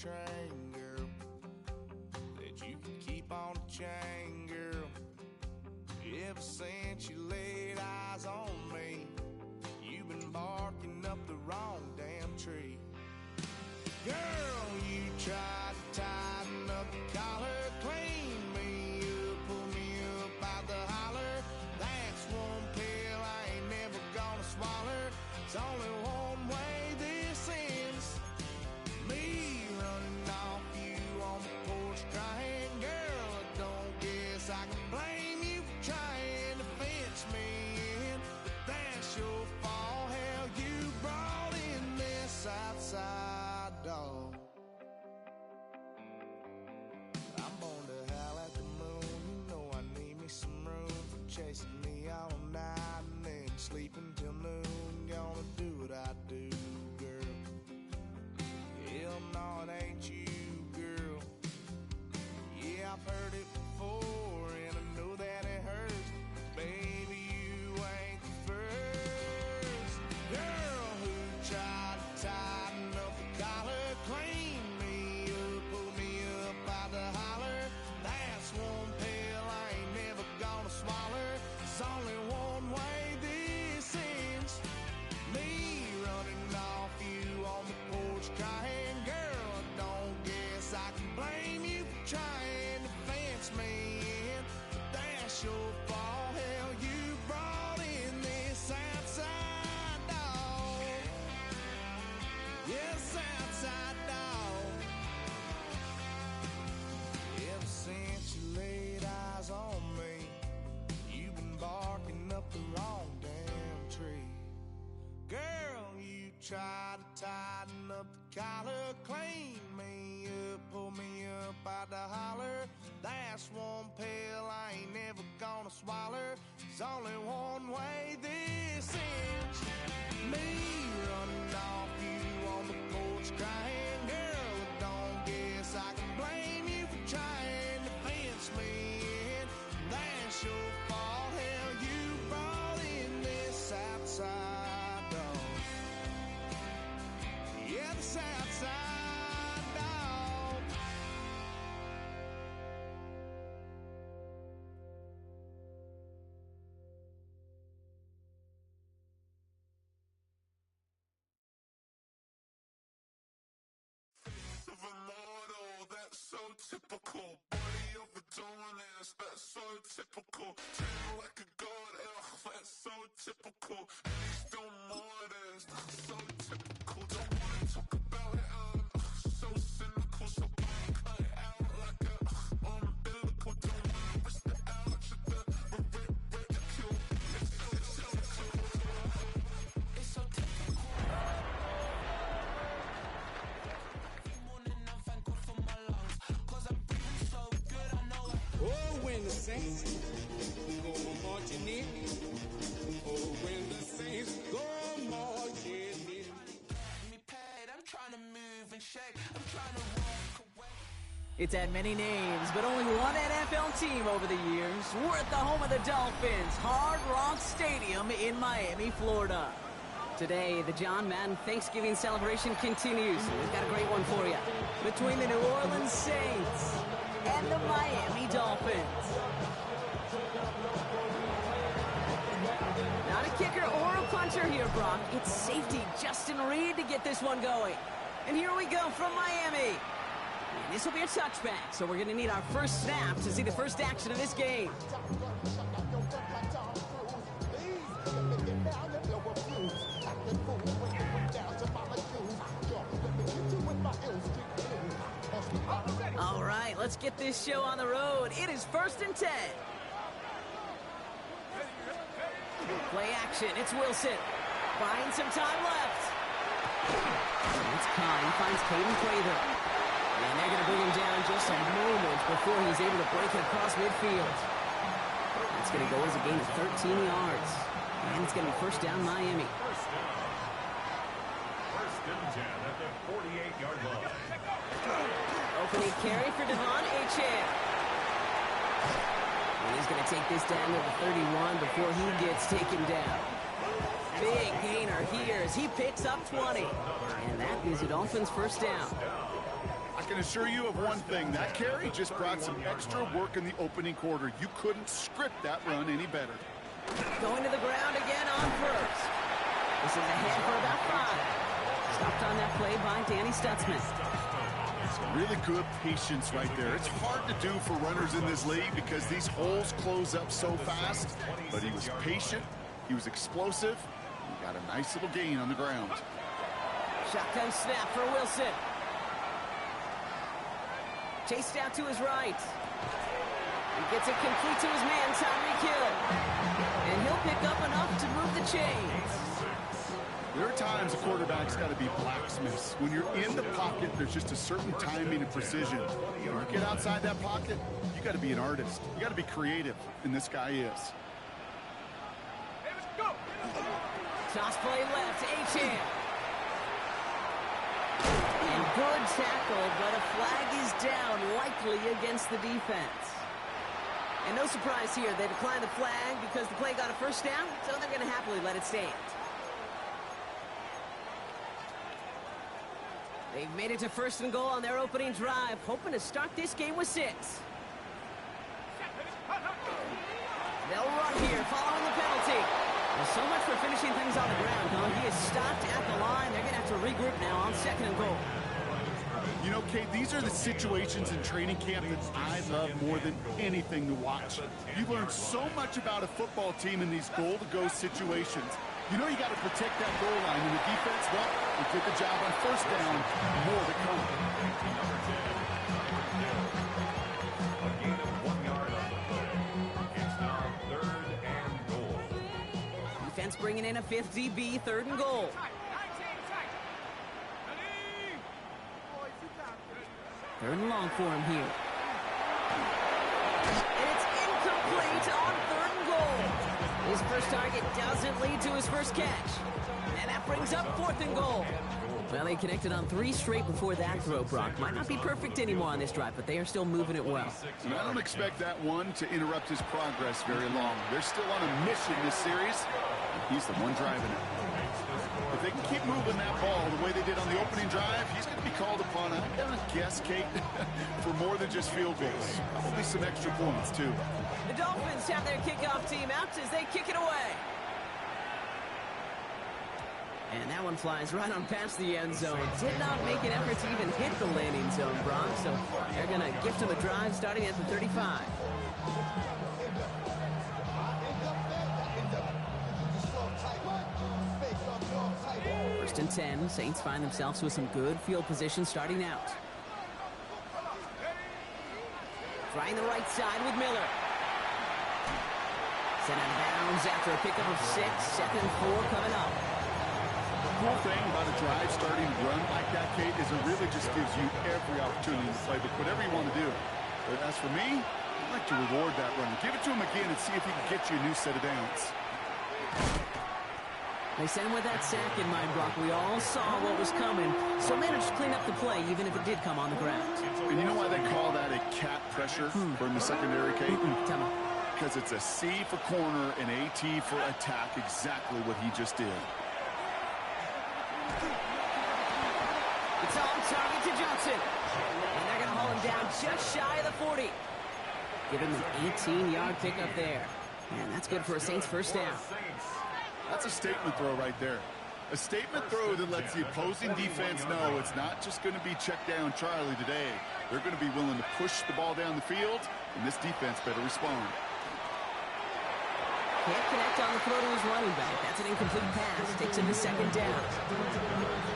train, girl, that you can keep on the chain, girl. Ever since you laid eyes on me, you've been barking up the wrong damn tree. Girl, you tried to tighten up the collar, clean me up, pull me up out the holler. That's one pill I ain't never gonna swallow. It's only one way this ends. Me running off you on the porch crying. Girl, I don't guess I can blame you for trying to fence me in, but that's your fault. Hell, you brought in this outside dog. I'm born to howl at the moon. You know I need me some room for chasing me all night and then sleeping till noon. Gonna do what I do, girl. Hell no, it ain't you, girl. Yeah, I've heard it before and I know that it hurts. Baby, you ain't the first girl who tried to tighten up the collar, clean me up, pull me up out the holler. That's one pill I ain't never gonna swallow. It's only one way this ends. Me running off you on the porch crying. Girl, I don't guess I can blame you for trying to fence me in, but that's your fault. Hell, you brought in this outside dog. Yes, outside dog. Ever since you laid eyes on me, you've been barking up the wrong damn tree. Girl, you tried to tighten up the collar, clean me up, pull me up out the holler. That's one pill I ain't never gonna swallow. There's only one way this ends. Me running off you on the porch crying. Girl, I don't guess I can blame you for trying to fence me in. That's your fault. Hell, you brought in this outside dog. Yeah, this outside dog. Of a model, that's so typical. Body of a Adonis, that's so typical. Treat like a god, ugh, that's so typical. And he's still modest, so typical. Don't wanna talk about it, so cynical. So cut it out like a umbilical. Don't wanna risk the ouch of the ridicule. It's so typical. It's so typical. Oh, when the saints go marching in. Oh, when the saints go marching in. Me paid, I'm trying to move and shake. I'm trying to walk away. It's had many names, but only one NFL team over the years. We're at the home of the Dolphins, Hard Rock Stadium in Miami, Florida. Today, the John Madden Thanksgiving celebration continues. We've got a great one for you. Between the New Orleans Saints and the Miami Dolphins. Not a kicker or a puncher here, Brock. It's safety Justin Reed to get this one going. And here we go from Miami. And this will be a touchback, so we're going to need our first snap to see the first action of this game. All right, let's get this show on the road. It is 1st and 10. Play action. It's Wilson. Finds some time left. It's Khan. He finds Caden Prather. And they're going to bring him down just a moment before he's able to break it across midfield. It's going to go as a gain of 13 yards. And it's going to be first down Miami. First and 10 at the 48-yard line. Opening carry for Devon Achane. And he's going to take this down to the 31 before he gets taken down. Big gainer here as he picks up 20. And that is the Dolphins' first down. I can assure you of one thing. That carry just brought some extra work in the opening quarter. You couldn't script that run any better. Going to the ground again on first. This is ahead for about 5. Stopped on that play by Danny Stutzman. Really good patience right there. It's hard to do for runners in this league because these holes close up so fast. But he was patient. He was explosive. He got a nice little gain on the ground. Shotgun snap for Wilson. Chased out to his right. He gets it complete to his man, Tyreek Hill. And he'll pick up enough to move the chains. There are times a quarterback's got to be blacksmiths. When you're in the pocket, there's just a certain timing and precision. When you get outside that pocket, you got to be an artist. You got to be creative, and this guy is. Toss play left, Achane. And good tackle, but a flag is down, likely against the defense. And no surprise here, they declined the flag because the play got a first down, so they're going to happily let it stand. They've made it to 1st and goal on their opening drive, hoping to start this game with 6. They'll run here, following the penalty. Well, so much for finishing things on the ground, huh? He is stopped at the line. They're going to have to regroup now on 2nd and goal. You know, Kate, these are the situations in training camp that I love more than anything to watch. You learn so much about a football team in these goal-to-go situations. You know you got to protect that goal line, and the defense, well, they did the job on 1st down. More to come. A gain of 1 yard on the play. It's now 3rd and goal. Defense bringing in a 5th DB, 3rd and goal. 3rd and long for him here. And it's incomplete on 3rd and goal. His first target doesn't lead to his first catch. And that brings up 4th and goal. Well, they connected on 3 straight before that throw, Brock. Might not be perfect anymore on this drive, but they are still moving it well. And I don't expect that one to interrupt his progress very long. They're still on a mission this series. He's the one driving it. If they can keep moving that ball the way they did on the opening drive, he's going to be called upon, I'm going to guess, Kate, for more than just field goals. Probably some extra points, too. The Dolphins have their kickoff team out as they kick it away. And that one flies right on past the end zone. Did not make an effort to even hit the landing zone, Brock. So they're going to gift him a drive starting at the 35. First and 10. Saints find themselves with some good field position starting out. Trying the right side with Miller. Sent out of bounds after a pickup of 6. 2nd and 4 coming up. The cool thing about a drive starting run like that, Kate, is it really just gives you every opportunity to play, but whatever you want to do. But as for me, I'd like to reward that runner. Give it to him again and see if he can get you a new set of downs. They sent him with that sack in mind, Brock. We all saw what was coming, so managed to clean up the play, even if it did come on the ground. And you know why they call that a cat pressure from the secondary, Kate? Tell me. Because it's a C for corner and a T for attack, exactly what he just did. It's on target to Johnson. And they're going to haul him down just shy of the 40. Give him an 18-yard pickup there. And that's good for a Saints first down. That's a statement throw right there. A statement throw that lets the opposing defense know it's not just going to be check down Charlie today. They're going to be willing to push the ball down the field, and this defense better respond. Can't connect on the throw to his running back. That's an incomplete pass. Takes him to 2nd down.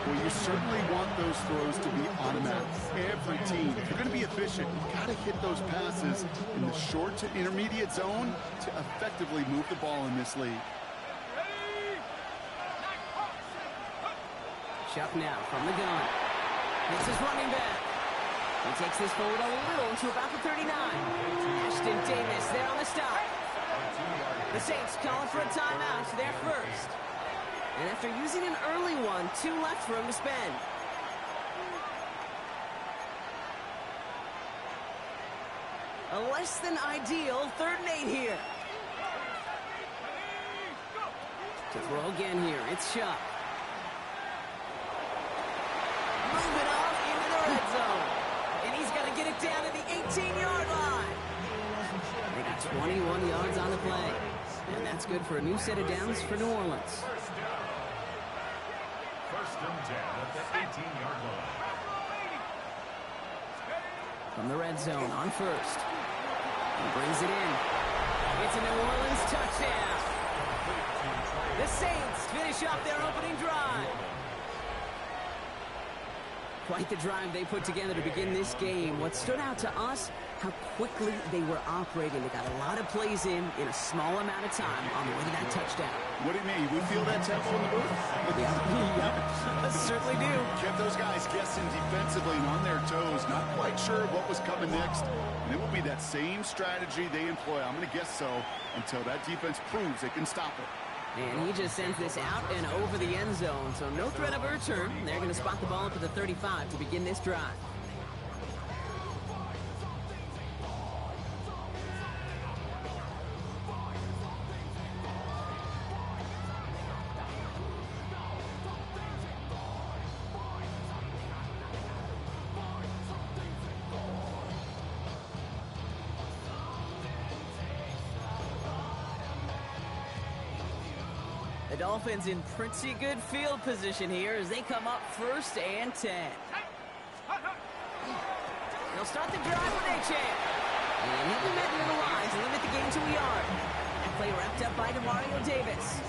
Well, you certainly want those throws to be automatic. Every team, if you're going to be efficient, you've got to hit those passes in the short to intermediate zone to effectively move the ball in this league. Chuck now from the gun. It's his running back. He takes this forward a little to about the 39. Ashton Davis there on the stop. The Saints calling for a timeout. They're first. And after using an early one, 2 left for him to spend. A less than ideal 3rd and 8 here. To throw again here, it's Chuck. Moving on into the red zone. it down to the 18-yard line. They got 21 yards on the play. And that's good for a new set of downs for New Orleans. First and 10 at the 18-yard line. From the red zone on first. He brings it in. It's a New Orleans touchdown. The Saints finish off their opening drive. Quite the drive they put together to begin this game. What stood out to us, how quickly they were operating. They got a lot of plays in a small amount of time on the way to that touchdown. What do you mean? We feel that tempo in the booth? Yep, certainly do. Kept those guys guessing defensively and on their toes, not quite sure what was coming next. And it will be that same strategy they employ, I'm going to guess so, until that defense proves they can stop it. And he just sends this out and over the end zone, so no threat of a return. They're going to spot the ball up at the 35 to begin this drive. The Dolphins in pretty good field position here as they come up first and 10. They'll start the drive with a chance. And he'll be met near the line to limit the game to a yard. That play wrapped up by Demario Davis.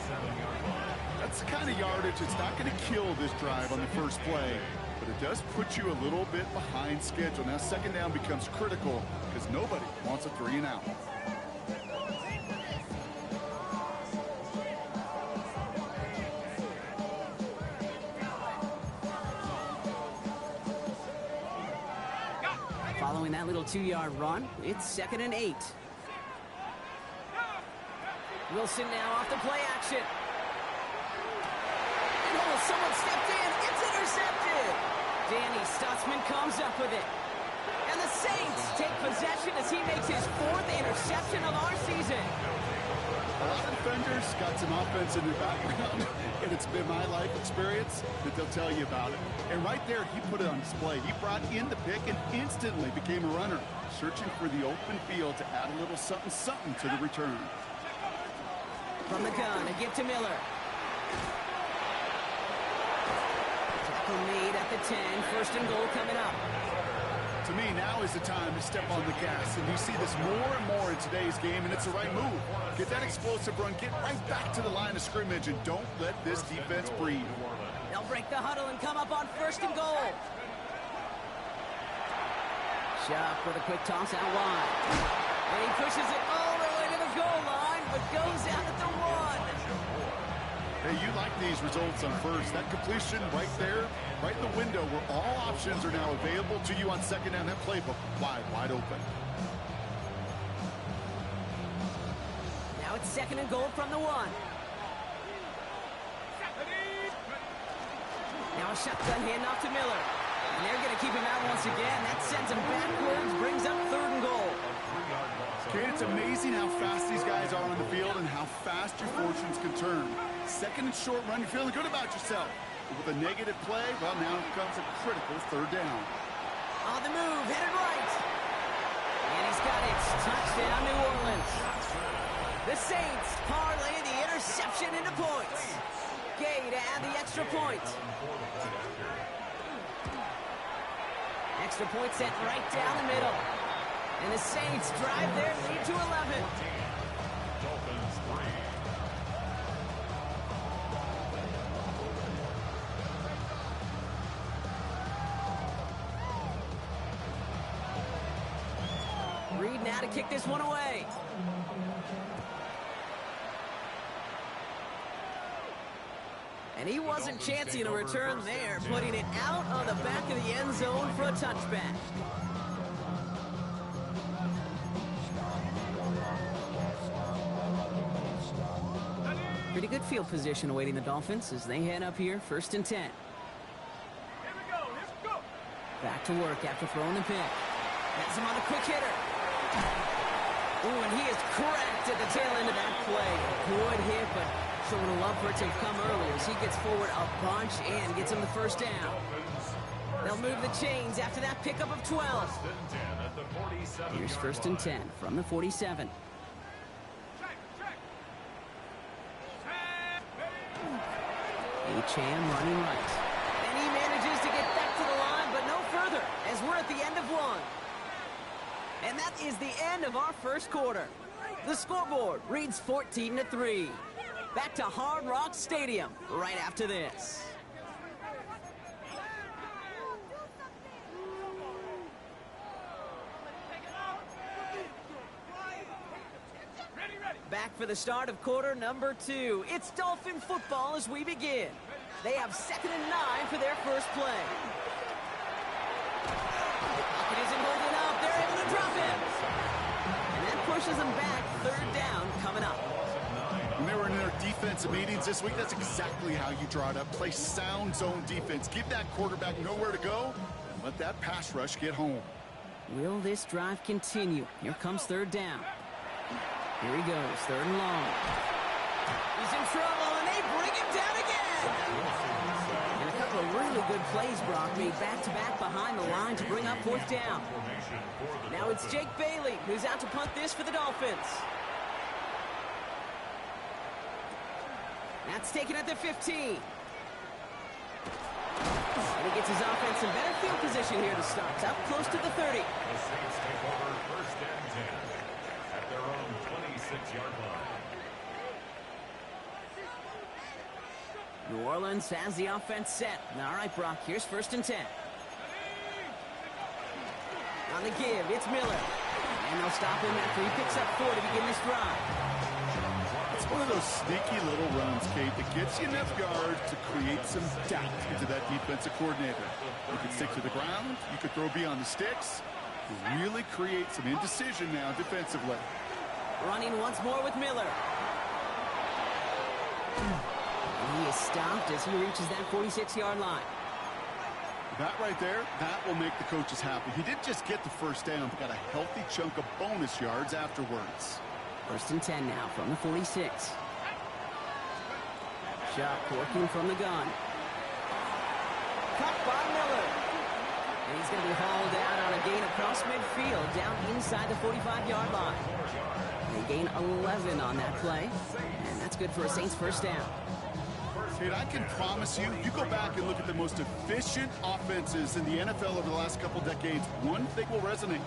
That's the kind of yardage that's not going to kill this drive on the first play, but it does put you a little bit behind schedule. Now second down becomes critical because nobody wants a 3 and out. Following that little 2-yard run, it's 2nd and 8. Wilson now off the play action. And oh, someone stepped in. It's intercepted. Danny Stutzman comes up with it. And the Saints take possession as he makes his 4th interception of our season. A lot of defenders got some offense in their background, and it's been my life experience that they'll tell you about it. And right there, he put it on display. He brought in the pick and instantly became a runner, searching for the open field to add a little something to the return. From the gun, a give to Miller. Tackle made at the 10, 1st and goal coming up. To me, now is the time to step on the gas, and you see this more and more in today's game, and it's the right move. Get that explosive run, get right back to the line of scrimmage, and don't let this defense breathe. They'll break the huddle and come up on 1st and goal. Shuck with a quick toss out wide. And he pushes it all the way to the goal line, but goes out at the 1. Hey, you like these results on first. That completion right there, right in the window where all options are now available to you on second down. That playbook wide open. Now it's 2nd and goal from the 1. Now a shotgun handoff to Miller. And they're going to keep him out once again. That sends him backwards, brings up 3rd and goal. Okay, it's amazing how fast these guys are on the field and how fast your fortunes can turn. 2nd and short run, you're feeling good about yourself. But with a negative play, well, now comes a critical 3rd down. On the move, headed right. And he's got it. Touchdown, New Orleans. The Saints parlay the interception into points. Gay to add the extra point. Extra point set right down the middle. And the Saints drive their lead to 11. Dolphins 3. Reed now to kick this one away. And he wasn't chancing a return there, putting it out of the back of the end zone for a touchback. Pretty good field position awaiting the Dolphins as they head up here, 1st and 10. Back to work after throwing the pick. Has him on a quick hitter. Ooh, and he is cracked at the tail end of that play. Good hit, but showing a love for it to come early as he gets forward a bunch and gets him the 1st down. They'll move the chains after that pickup of 12. First and 10 at the 47. Here's first and 10 from the 47. Acham running right. And he manages to get back to the line, but no further, as we're at the end of one. And that is the end of our first quarter. The scoreboard reads 14-3. Back to Hard Rock Stadium right after this. Back for the start of quarter number 2. It's Dolphin football as we begin. They have 2nd and 9 for their first play. It isn't holding up. They're able to drop him. And that pushes them back. 3rd down coming up. When they were in their defensive meetings this week, that's exactly how you draw it up. Play sound zone defense. Give that quarterback nowhere to go and let that pass rush get home. Will this drive continue? Here comes 3rd down. Here he goes, 3rd and long. He's in trouble, and they bring him down again. And a couple of really good plays, Brock, made back-to-back behind the line to bring up 4th down. Now it's Jake Bailey, who's out to punt this for the Dolphins. That's taken at the 15. And he gets his offense in better field position here to start. It's up close to the 30. The Saints take over first and 10 at their own 26-yard line. New Orleans has the offense set. All right, Brock, here's 1st and 10. On the give, it's Miller. And they'll stop him after he picks up 4 to begin this drive. It's one of those sneaky little runs, Kate, that gets you enough yards to create some doubt into that defensive coordinator. You can stick to the ground. You could throw beyond the sticks. You really create some indecision now defensively. Running once more with Miller. And he is stopped as he reaches that 46-yard line. That right there, that will make the coaches happy. He didn't just get the 1st down, but got a healthy chunk of bonus yards afterwards. 1st and 10 now from the 46. Shot working from the gun. Caught by Miller. And he's going to be hauled out on a gain across midfield down inside the 45-yard line. They gain 11 on that play. And that's good for a Saints 1st down. Kate, I can promise you, you go back and look at the most efficient offenses in the NFL over the last couple decades, one thing will resonate.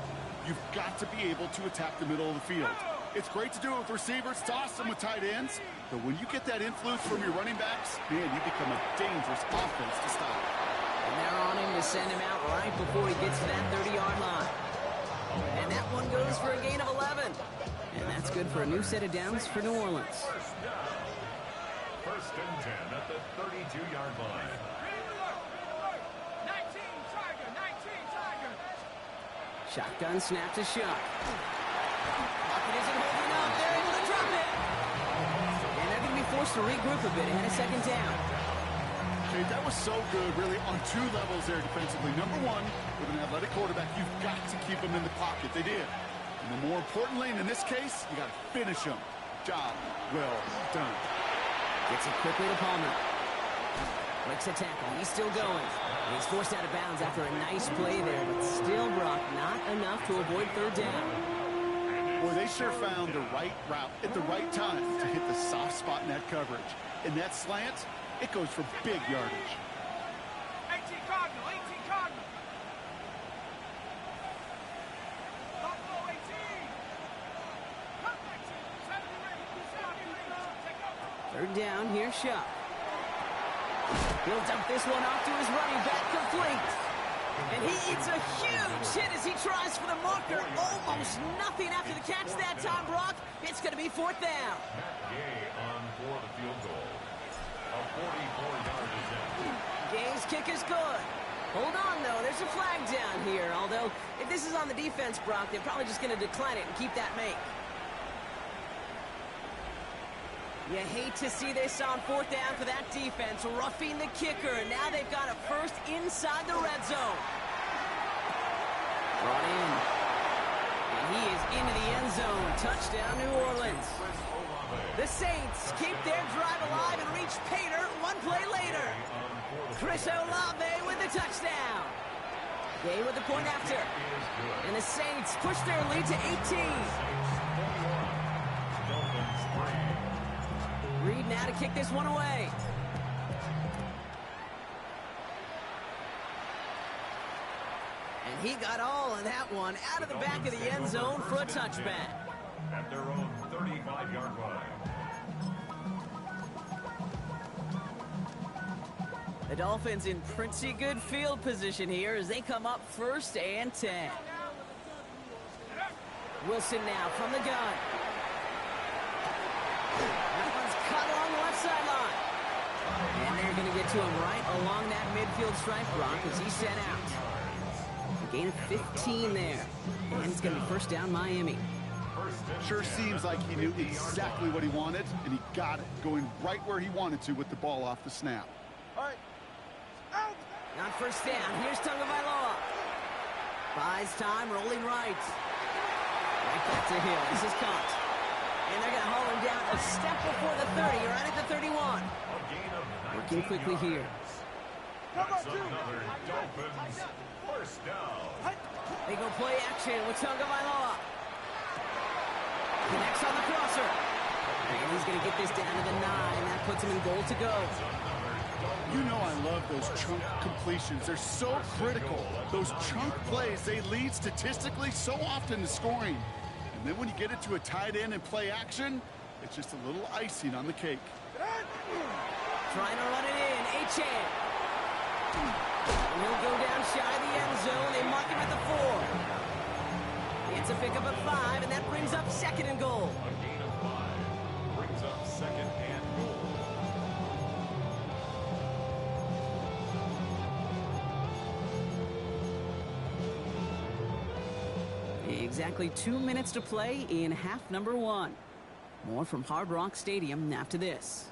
You've got to be able to attack the middle of the field. It's great to do it with receivers. It's awesome with tight ends. But when you get that influence from your running backs, man, you become a dangerous offense to stop. And they're on him to send him out right before he gets to that 30-yard line. And that one goes for a gain of 11. And that's good for a new set of downs for New Orleans. First and 10 at the 32-yard line. Shotgun snap to Shuck. It isn't holding up. They're able to drop it. And they're going to be forced to regroup a bit ahead of 2nd down. Okay, that was so good, really, on 2 levels there defensively. Number 1, with an athletic quarterback, you've got to keep him in the pocket. They did. And then more importantly, and in this case, you got to finish him. Job well done. Gets it quickly to Palmer. Breaks a tackle. He's still going. He's forced out of bounds after a nice play there, but still, Brock, not enough to avoid 3rd down. Boy, they sure found the right route at the right time to hit the soft spot in that coverage. And that slant, it goes for big yardage. 18 Cardinal, 18 Cardinal. Buffalo 18. Come 3rd19. down, here's Shuck. He'll dump this one off to his running back, complete. And he eats a huge hit as he tries for the marker. Almost nothing after the catch that time, Brock. It's going to be 4th down. Matt Gay on for the field goal. A 44-yard attempt. Gay's kick is good. Hold on, though. There's a flag down here. Although, if this is on the defense, Brock, they're probably just going to decline it and keep that make. You hate to see this on 4th down for that defense, roughing the kicker, and now they've got a 1st inside the red zone. Brought in. And he is into the end zone. Touchdown, New Orleans. The Saints keep their drive alive and reach Pater 1 play later. Chris Olave with the touchdown. Gay with the point after. And the Saints push their lead to 18. Reed now to kick this one away. And he got all of that one out of the back of the end zone for a touchback. At their own 35-yard line. The Dolphins in pretty good field position here as they come up 1st and 10. Wilson now from the gun. That one's cut along the left sideline. And they're going to get to him right along that midfield stripe, Brock, as he's sent out. A gain of 15 there. And it's going to be 1st down Miami. Sure seems like he knew exactly what he wanted, and he got it, going right where he wanted to with the ball off the snap. On 1st down, here's Tagovailoa. Buys time, rolling right. Right back to Hill. This is caught. And they're going to haul him down a step before the 30, right at the 31. Working quickly here. That's another Dolphins 1st down. They go play action with Tagovailoa. Connects on the crosser. And he's going to get this down to the 9. That puts him in goal to go. You know I love those chunk completions. They're so critical. Those chunk plays, they lead statistically so often to scoring. And then when you get it to a tight end and play action, it's just a little icing on the cake. Trying to run it in. Achane. And he'll go down shy of the end zone. They mark him at the 4. It's a pickup of 5, and that brings up 2nd and goal. A gain of 5 brings up 2nd and goal. Exactly 2 minutes to play in half number 1. More from Hard Rock Stadium after this.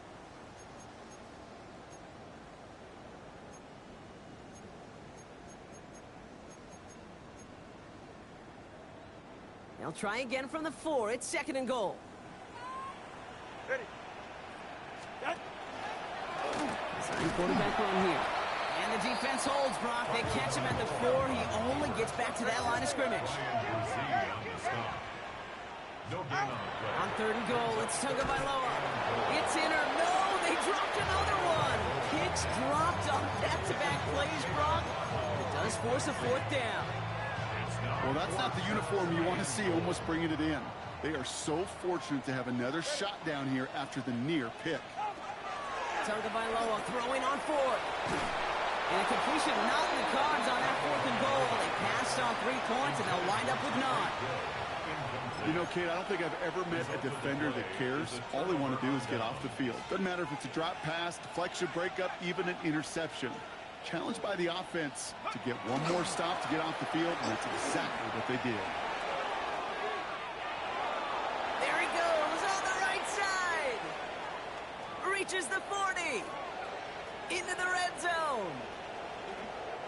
They'll try again from the 4. It's 2nd and goal. Second quarterback run here. And the defense holds, Brock. They catch him at the 4. He only gets back to that line of scrimmage. No gain on the play. On 3rd and goal, it's Tagovailoa. It's in or no, they dropped another one. Kicks dropped on back-to-back plays, Brock. It does force a 4th down. Well, that's not the uniform you want to see almost bringing it in. They are so fortunate to have another shot down here after the near pick. Tagovailoa throwing on 4th. And a completion not in the cards on that 4th and goal. They passed on 3 points, and they'll wind up with 9. You know, Kate, I don't think I've ever met a defender that cares. All they want to do is get off the field. Doesn't matter if it's a drop pass, deflection, breakup, even an interception. Challenged by the offense to get one more stop to get off the field, and that's exactly what they did. There he goes on the right side. Reaches the 40. Into the red zone.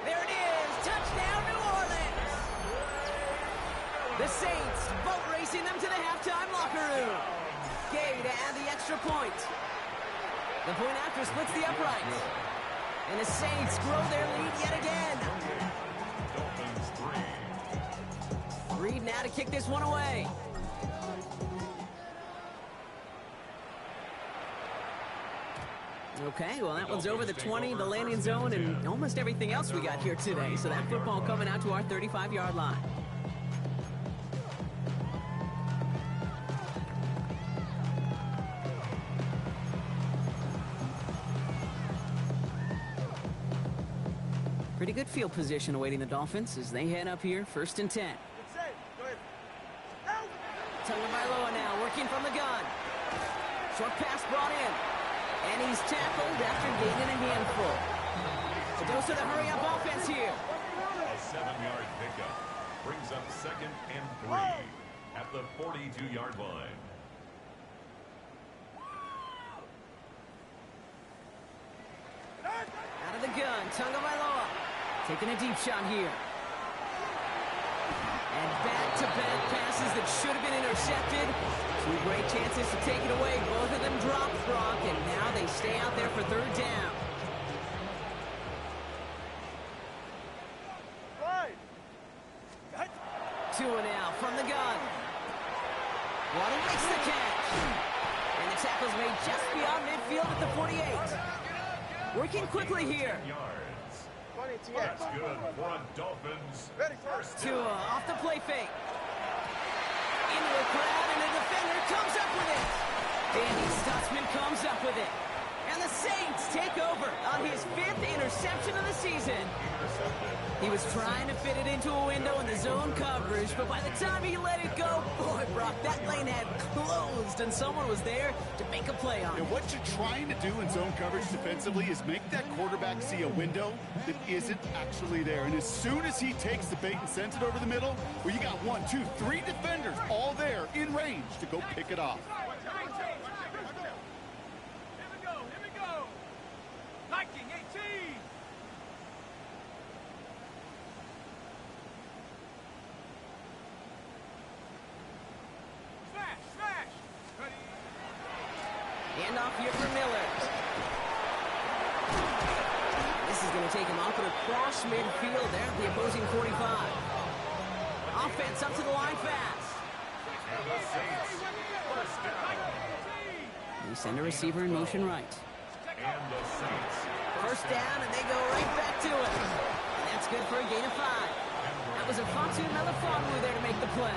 There it is. Touchdown, New Orleans. The Saints boat racing them to the halftime locker room. Gay to add the extra point. The point after splits the uprights. And the Saints grow their lead yet again. Dolphins 3. Reed now to kick this one away. Okay, well, that one's over the 20, the landing zone, and almost everything else we got here today. So that football coming out to our 35-yard line. Pretty good field position awaiting the Dolphins as they head up here, 1st and 10. Tagovailoa now working from the gun. Short pass brought in. And he's tackled after gaining a handful. A dose of the hurry-up offense here. A 7-yard pickup brings up 2nd and 3 at the 42-yard line. Out of the gun, Tagovailoa taking a deep shot here. And back-to-back passes that should have been intercepted. 2 great chances to take it away. Both of them dropped, Brock, and now they stay out there for 3rd down. Tua now from the gun. Waddle makes the catch. And the tackle's made just beyond midfield at the 48. Working quickly here. That's good for a Dolphins first down. Tua off the play fake. Into a grab, and the defender comes up with it. Danny Stutzman comes up with it. And the Saints take over on his 5th interception of the season. He was trying to fit it into a window in the zone coverage, but by the time he let it go, boy, Brock, that lane had closed, and someone was there to make a play on it. And what you're trying to do in zone coverage defensively is make that quarterback see a window that isn't actually there. And as soon as he takes the bait and sends it over the middle, well, you got 1, 2, 3 defenders all there in range to go pick it off. Handoff here for Miller. This is going to take him off and across midfield there at the opposing 45. Offense up to the line fast. And the Saints first down. They send a receiver in motion right. And the Saints First down, and they go right back to it. And that's good for a gain of 5. That was a Fatu Melifonwu there to make the play.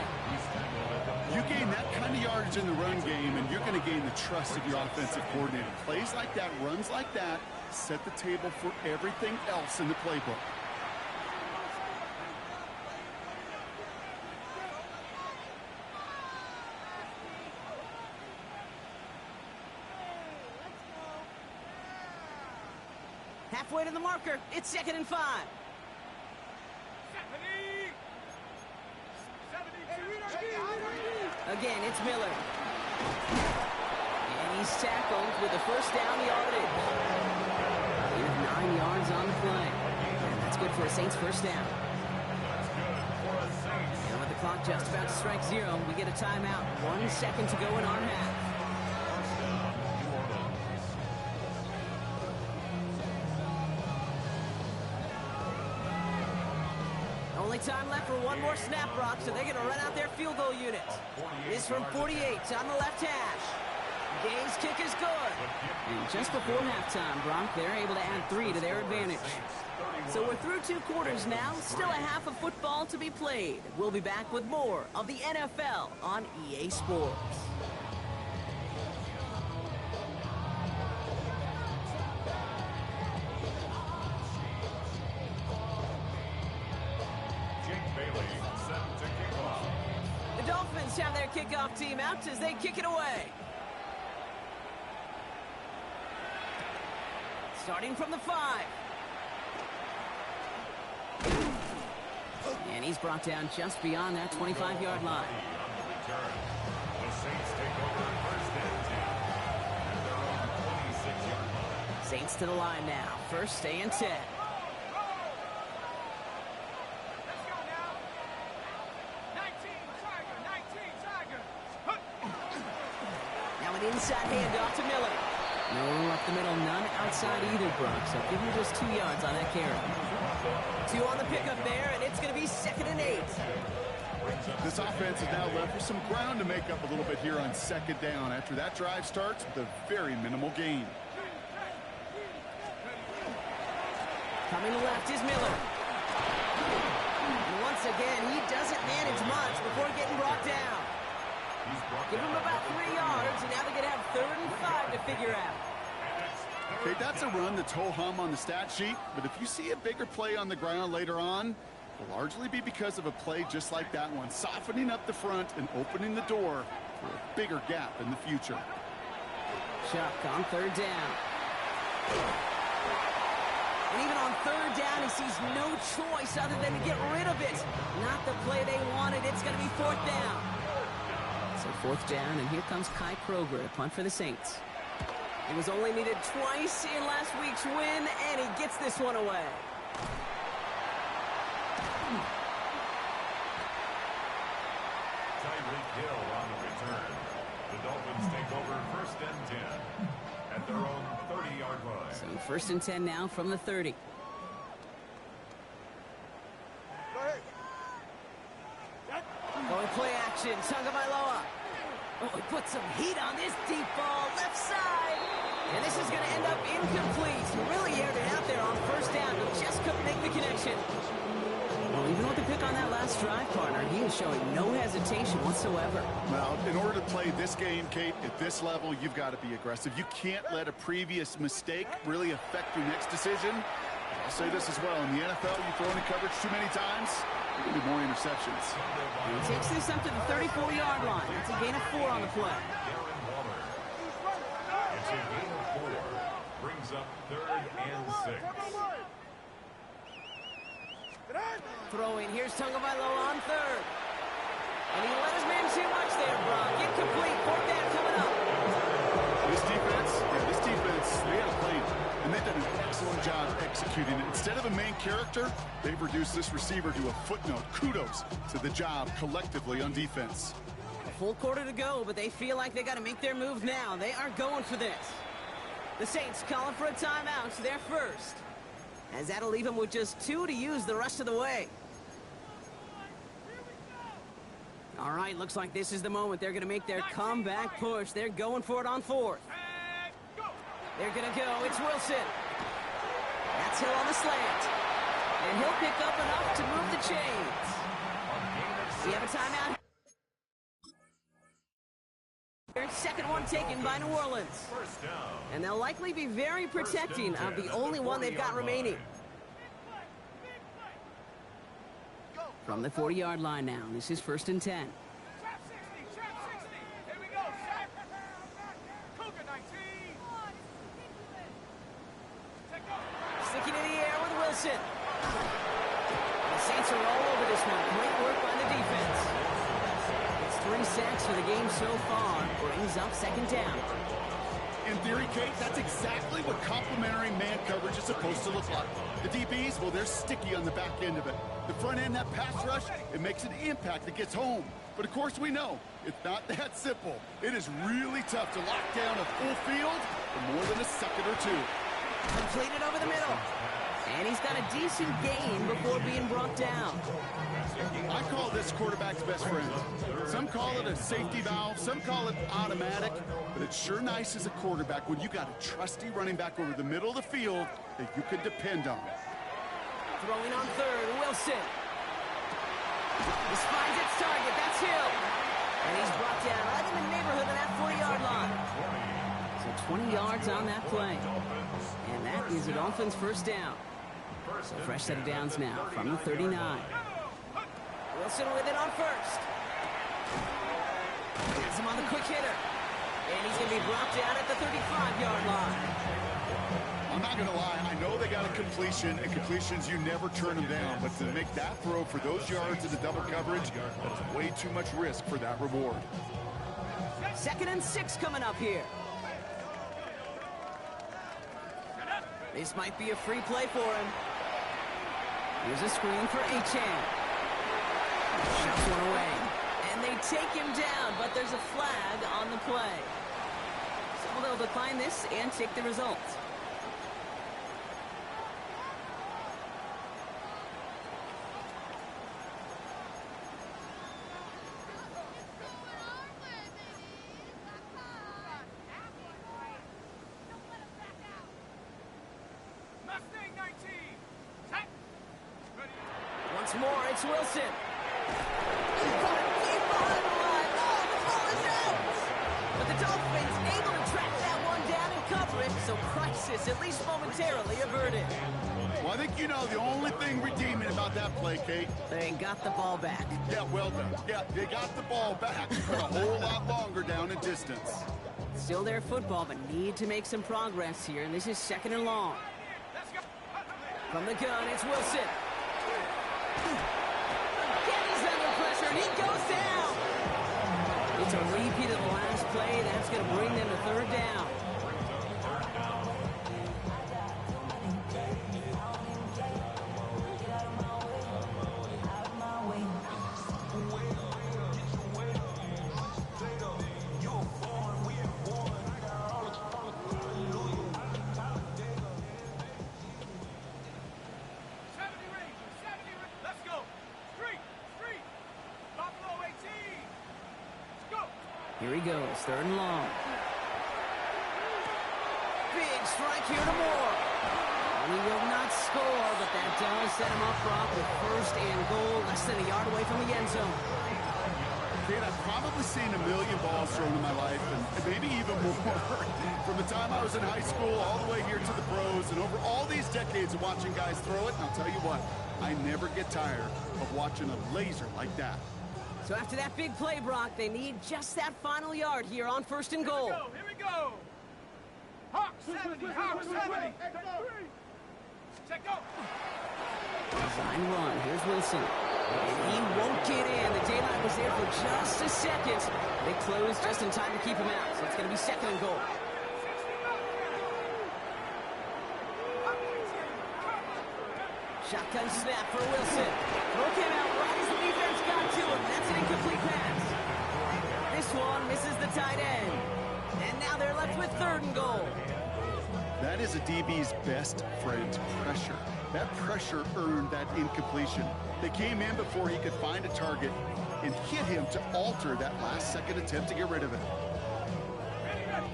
You gain that kind of yardage in the run game, and you're going to gain the trust of your offensive coordinator. Plays like that, runs like that, set the table for everything else in the playbook. Halfway to the marker. It's 2nd and 5. Again, it's Miller. And he's tackled with a first down yardage. Gain of 9 yards on the play. And that's good for a Saints first down. And with the clock just about to strike 0, we get a timeout. 1 second to go in our half. Only time left for one more snap, Brock, so they're going to run out their field goal unit. This from 48 on the left hash. Game's kick is good. And just before halftime, Brock, they're able to add 3 to their advantage. So we're through 2 quarters now. Still a half of football to be played. We'll be back with more of the NFL on EA Sports. Have their kickoff team out as they kick it away. Starting from the 5. And he's brought down just beyond that 25-yard line. The Saints take over first and 10 at their own 26-yard line. Saints to the line now. First and 10. Inside handoff to Miller. No room up the middle, none outside either, Brock. So give him just 2 yards on that carry. 2 on the pickup there, and it's going to be 2nd and 8. This offense is now left with some ground to make up a little bit here on 2nd down after that drive starts with a very minimal gain. Coming left is Miller. And once again, he doesn't manage much before getting brought down. Give him about 3 yards, and now they're going to have 3rd and 5 to figure out. Okay, that's a run that's ho-hum on the stat sheet, but if you see a bigger play on the ground later on, it'll largely be because of a play just like that one, softening up the front and opening the door for a bigger gap in the future. Chuck on 3rd down. And even on 3rd down, he sees no choice other than to get rid of it. Not the play they wanted. It's going to be 4th down. So 4th down, and here comes Kai Kroger to punt for the Saints. He was only needed twice in last week's win, and he gets this one away. Tyreek Hill on the return. The Dolphins take over 1st and 10 at their own 30-yard line. So 1st and 10 now from the 30. Go ahead. play action. Tagovailoa. Oh, he put some heat on this deep ball. Left side. And this is going to end up incomplete. He really aired it out there on first down, but just couldn't make the connection. Well, even with the pick on that last drive, partner, he is showing no hesitation whatsoever. Well, in order to play this game, Kate, at this level, you've got to be aggressive. You can't let a previous mistake really affect your next decision. I'll say this as well. In the NFL, you throw into coverage too many times, there will be more interceptions. And he takes this up to the 34-yard line. It's a gain of 4 on the play. It's a gain of 4. Brings up 3rd and 6. Throwing. Here's Tagovailoa on 3rd. And he let his man too much there, Brock. Incomplete. 4th down coming up. This defense, they had a plan, and they've done an excellent job executing it. Instead of a main character, they've reduced this receiver to a footnote. Kudos to the job collectively on defense. A full quarter to go, but they feel like they got to make their move now. They are going for this. The Saints calling for a timeout, so they're first. As that'll leave them with just 2 to use the rest of the way. All right, looks like this is the moment they're going to make their comeback push. They're going for it on 4th. They're going to go. It's Wilson. That's Hill on the slant. And he'll pick up enough to move the chains. We have a timeout. Second one taken by New Orleans. And they'll likely be very protecting of the only one they've got remaining. From the 40-yard line now. This is 1st and 10. Sticking in the air with Wilson. The Saints are all over this one. Great work by the defense. It's 3 sacks for the game so far. Brings up 2nd down. In theory, Kate, that's exactly what complementary man coverage is supposed to look like. The DBs, well, they're sticky on the back end of it. The front end, that pass rush, it makes an impact that gets home. But of course we know, it's not that simple. It is really tough to lock down a full field for more than a second or 2. Completed over the middle. And he's got a decent gain before being brought down. I call this quarterback's best friend. Some call it a safety valve, some call it automatic, but it's sure nice as a quarterback when you got a trusty running back over the middle of the field that you can depend on. Throwing on 3rd, Wilson. This finds its target, that's Hill. And he's brought down right in the neighborhood of that 40-yard line. So 20 yards on that play. And that is a Dolphins' 1st down. So fresh set of downs now from the 39. Wilson with it on 1st. Gets him on the quick hitter. And he's going to be brought down at the 35-yard line. I'm not going to lie, I know they got a completion, and completions, you never turn them down. But to make that throw for those yards in the double coverage, that is way too much risk for that reward. 2nd and 6 coming up here. This might be a free play for him. Here's a screen for Achane. Shoves one away. And they take him down, but there's a flag on the play. So they'll decline this and take the result. Once more, it's Wilson. But the Dolphins able to track that one down in coverage, so crisis, at least momentarily, averted. Well, I think you know the only thing redeeming about that play, Kate. They got the ball back. Yeah, well done. Yeah, they got the ball back, but a whole lot longer down in distance. Still their football, but need to make some progress here, and this is 2nd and long. From the gun, it's Wilson. He's under pressure, and he goes down. It's a repeat of the last play. That's going to bring them to 3rd down. Here he goes, 3rd and long. Big strike here to Moore. He will not score, but that does set him up, Brock, with 1st and goal, less than a yard away from the end zone. Kate, I've probably seen a million balls thrown in my life, and maybe even more. From the time I was in high school all the way here to the pros, and over all these decades of watching guys throw it, and I'll tell you what, I never get tired of watching a laser like that. So after that big play, Brock, they need just that final yard here on 1st and goal. Here we go. Hawk 70, Hawk 70. Check go. Design run. Here's Wilson. And he won't get in. The daylight was there for just a second. They closed just in time to keep him out. So it's going to be 2nd and goal. Shotgun snap for Wilson. Broke him out right as the defense got to him. That's an incomplete pass. This one misses the tight end. And now they're left with 3rd and goal. That is a DB's best friend, pressure. That pressure earned that incompletion. They came in before he could find a target and hit him to alter that last-second attempt to get rid of it.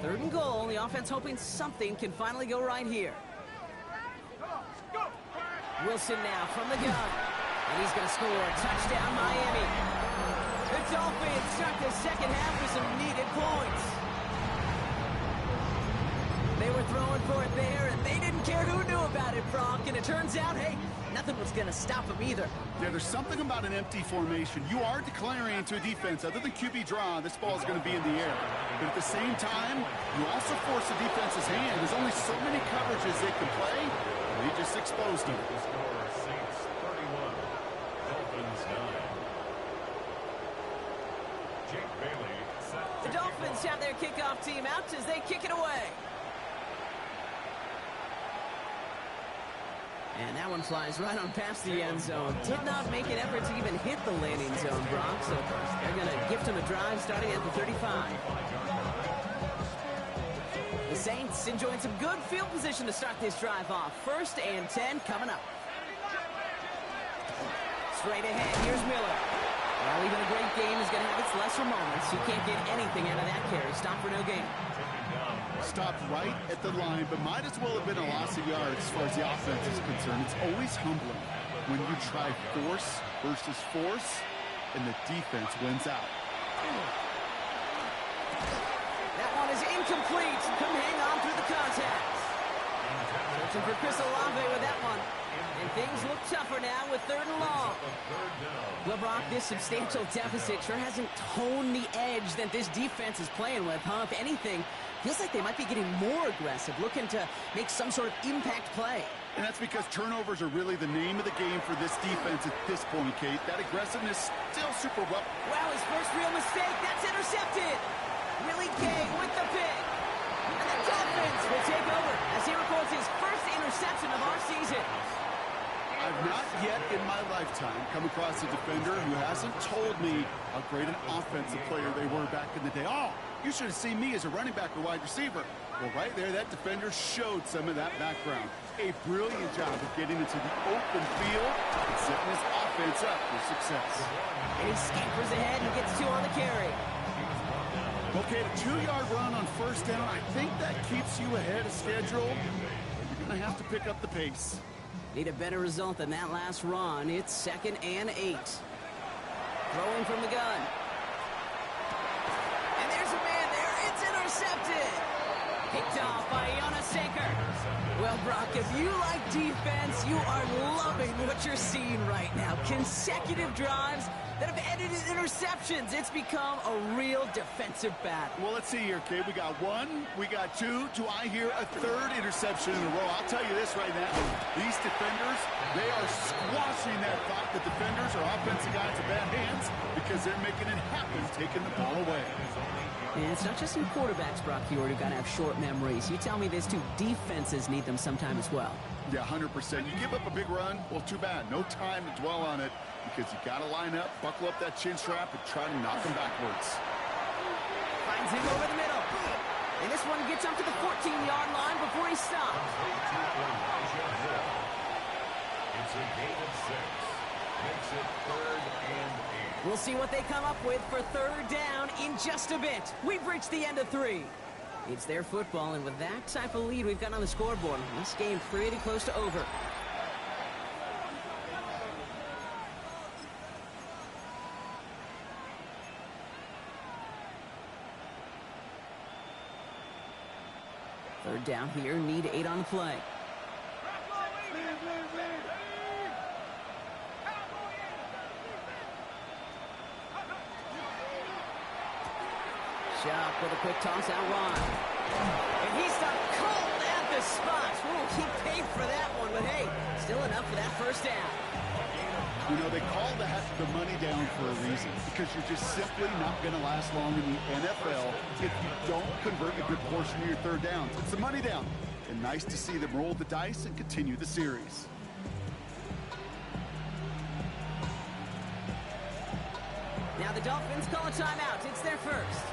3rd and goal. The offense hoping something can finally go right here. Wilson now from the gun. And he's going to score. Touchdown, Miami. The Dolphins start the 2nd half with some needed points. They were throwing for it there, and they didn't care who knew about it, Brock. And it turns out, hey, nothing was going to stop them either. Yeah, there's something about an empty formation. You are declaring to a defense, other than QB draw, this ball is going to be in the air. But at the same time, you also force the defense's hand. There's only so many coverages they can play, and they just exposed them. The score, Saints 31, Dolphins 9. Jake Bailey set to The Dolphins have their kickoff team out as they kick it away. And that one flies right on past the end zone. Did not make an effort to even hit the landing zone, Brock. So they're going to gift him a drive starting at the 35. The Saints enjoying some good field position to start this drive off. 1st and 10 coming up. Straight ahead, here's Miller. Well, even a great game is going to have its lesser moments. You can't get anything out of that carry. Stop for no gain. Stopped right at the line, but might as well have been a loss of yards as far as the offense is concerned. It's always humbling when you try force versus force, and the defense wins out. That one is incomplete. Couldn't hang on through the contact. Searching for Chris Olave with that one. And things look tougher now with 3rd and long. Well, Brock, this substantial deficit sure hasn't toned the edge that this defense is playing with, huh? If anything, feels like they might be getting more aggressive, looking to make some sort of impact play. And that's because turnovers are really the name of the game for this defense at this point, Kate. That aggressiveness still super well. Wow, his first real mistake. That's intercepted. Willie Gay with the pick. And the Dolphins will take over as he records his first interception of our season. I've not yet in my lifetime come across a defender who hasn't told me how great an offensive player they were back in the day. Oh, you should have seen me as a running back or wide receiver. Well, right there, that defender showed some of that background. A brilliant job of getting into the open field and setting his offense up for success. And he scampers ahead and gets 2 on the carry. Okay, a 2-yard run on 1st down. I think that keeps you ahead of schedule. You're going to have to pick up the pace. Need a better result than that last run. It's 2nd and 8. Throwing from the gun. And there's a man there. It's intercepted. Picked off by Yana Sanker. Well, Brock, if you like defense, you are loving what you're seeing right now. Consecutive drives that have ended in interceptions. It's become a real defensive battle. Well, let's see here, Kate. We got 1, we got 2. Do I hear a 3rd interception in a row? I'll tell you this right now. These defenders, they are squashing that thought that defenders are offensive guys in bad hands because they're making it happen, taking the ball away. And it's not just some quarterbacks, Brock, who got to have short memories. You tell me this too, defenses need them sometime as well. Yeah, 100%. You give up a big run, well, too bad. No time to dwell on it because you got to line up, buckle up that chin strap, and try to knock them backwards. Finds him over the middle. And this one gets up to the 14-yard line before he stops. It's a gain of 6. Makes it 3rd and 8. We'll see what they come up with for third down in just a bit. We've reached the end of 3. It's their football, and with that type of lead we've got on the scoreboard, this game pretty close to over. Third down here, need 8 on the play. Shot with a quick toss out wide. And he stopped cold at the spot. Ooh, he paid for that one, but hey, still enough for that first down. You know, they call the money down for a reason, because you're just simply not going to last long in the NFL if you don't convert a good portion of your third downs. It's the money down. And nice to see them roll the dice and continue the series. Now the Dolphins call a timeout. It's their first.